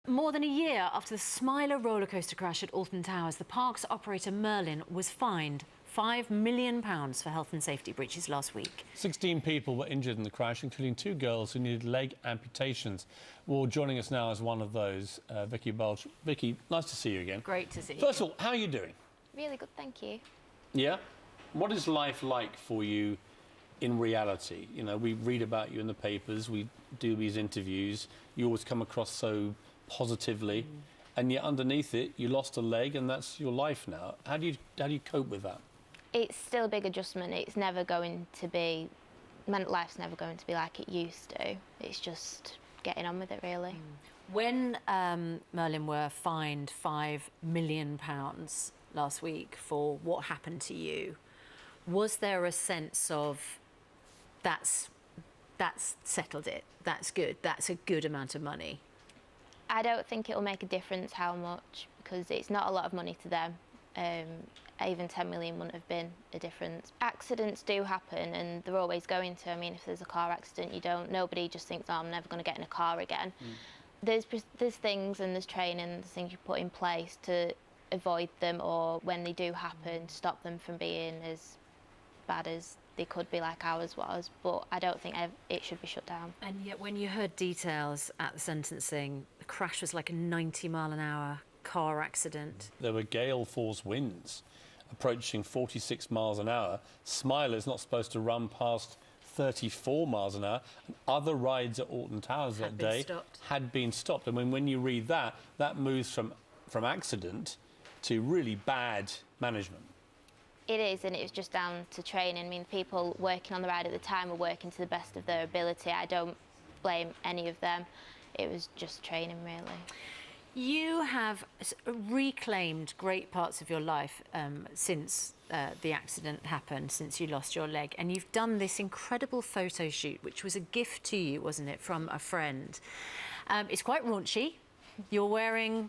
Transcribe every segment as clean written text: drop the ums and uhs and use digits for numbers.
More than a year after the Smiler rollercoaster crash at Alton Towers, the park's operator Merlin was fined £5 million for health and safety breaches last week. 16 people were injured in the crash, including 2 girls who needed leg amputations. Well, joining us now is one of those, Vicky Balch. Vicky, nice to see you again. Great to see you. First of all, how are you doing? Really good, thank you. Yeah? What is life like for you in reality? You know, we read about you in the papers, we do these interviews, you always come across so positively, and yet underneath it, you lost a leg and that's your life now. How do you cope with that? It's still a big adjustment. It's never going to be, life's never going to be like it used to. It's just getting on with it, really. When Merlin were fined £5 million last week for what happened to you, was there a sense of that's settled it, that's good, that's a good amount of money? I don't think it'll make a difference how much, because it's not a lot of money to them. Even 10 million wouldn't have been a difference. Accidents do happen, and they're always going to. I mean, if there's a car accident, nobody just thinks, oh, I'm never going to get in a car again. There's things and there's training, there's things you put in place to avoid them, or when they do happen, stop them from being as bad as they could be, like ours was. But I don't think it should be shut down. And yet, when you heard details at the sentencing, the crash was like a 90-mile-an-hour car accident. There were gale force winds approaching 46 miles an hour. Smiler's not supposed to run past 34 miles an hour. And other rides at Alton Towers that day had been stopped. I mean, when you read that, that moves from accident to really bad management. It is, and it was just down to training. I mean, people working on the ride at the time were working to the best of their ability. I don't blame any of them. It was just training, really. You have reclaimed great parts of your life since the accident happened, since you lost your leg, and you've done this incredible photo shoot, which was a gift to you, wasn't it, from a friend? It's quite raunchy. You're wearing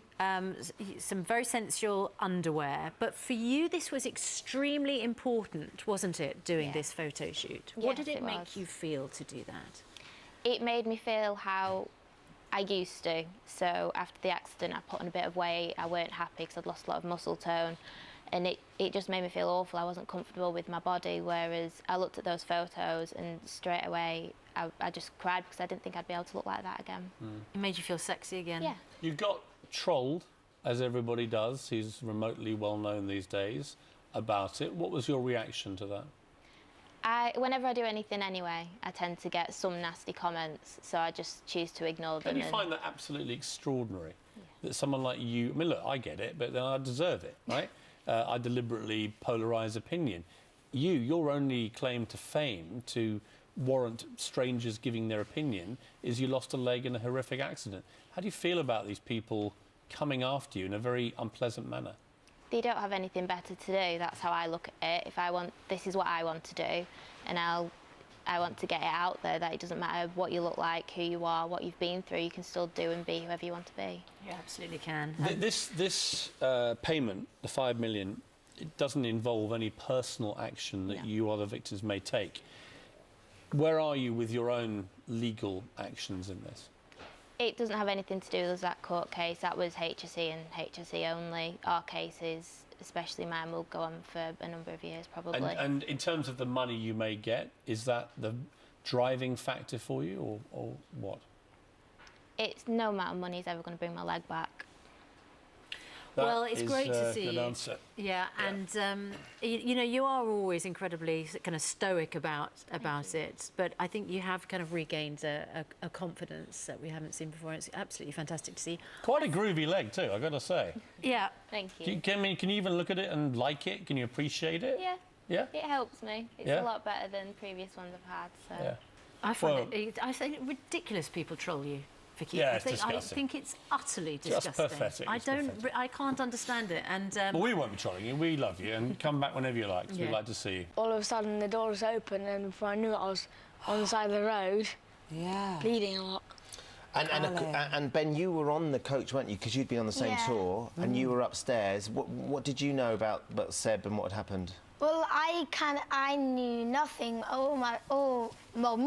some very sensual underwear, but for you this was extremely important, wasn't it, doing this photo shoot? Yes, what did it make you feel to do that? It made me feel how I used to. So after the accident, I put on a bit of weight. I weren't happy because I'd lost a lot of muscle tone, and it just made me feel awful. I wasn't comfortable with my body, whereas I looked at those photos and straight away I just cried because I didn't think I'd be able to look like that again. It made you feel sexy again? Yeah. You got trolled, as everybody does, who's remotely well known these days, about it. What was your reaction to that? Whenever I do anything anyway, I tend to get some nasty comments, so I just choose to ignore them. Don't you find that absolutely extraordinary? Yeah. That someone like you, I mean, look, I get it, but then I deserve it, right? I deliberately polarise opinion. Your only claim to fame, to warrant strangers giving their opinion, is you lost a leg in a horrific accident. How do you feel about these people coming after you in a very unpleasant manner? They don't have anything better to do. That's how I look at it. This is what I want to do, and I want to get it out there that it doesn't matter what you look like, who you are, what you've been through. You can still do and be whoever you want to be. You absolutely can. This payment, the £5 million, it doesn't involve any personal action that you or the victims may take. Where are you with your own legal actions in this? It doesn't have anything to do with that court case. That was HSE and HSE only. Our cases, especially mine, will go on for a number of years, probably. And in terms of the money you may get, is that the driving factor for you, or what? It's no amount of money is ever going to bring my leg back. Well, it's great to see good you. Answer. Yeah, and you know, you are always incredibly kind of stoic about it, but I think you have kind of regained a confidence that we haven't seen before. It's absolutely fantastic to see. Quite a groovy leg too, I've got to say. Yeah, thank you. Can you even look at it and like it? Can you appreciate it? Yeah. Yeah. It helps me. It's a lot better than previous ones I've had. So. Yeah. I find I think ridiculous people troll you, Vicky. Yeah, I think it's utterly disgusting. Just pathetic. I can't understand it. And well, we won't be trolling you. We love you, and come back whenever you like. We'd like to see you. All of a sudden, the door was open, and before I knew it, I was on the side of the road, bleeding a lot. And Ben, you were on the coach, weren't you? Because you'd been on the same tour, and you were upstairs. What did you know about Seb and what had happened? Well, I knew nothing. Well,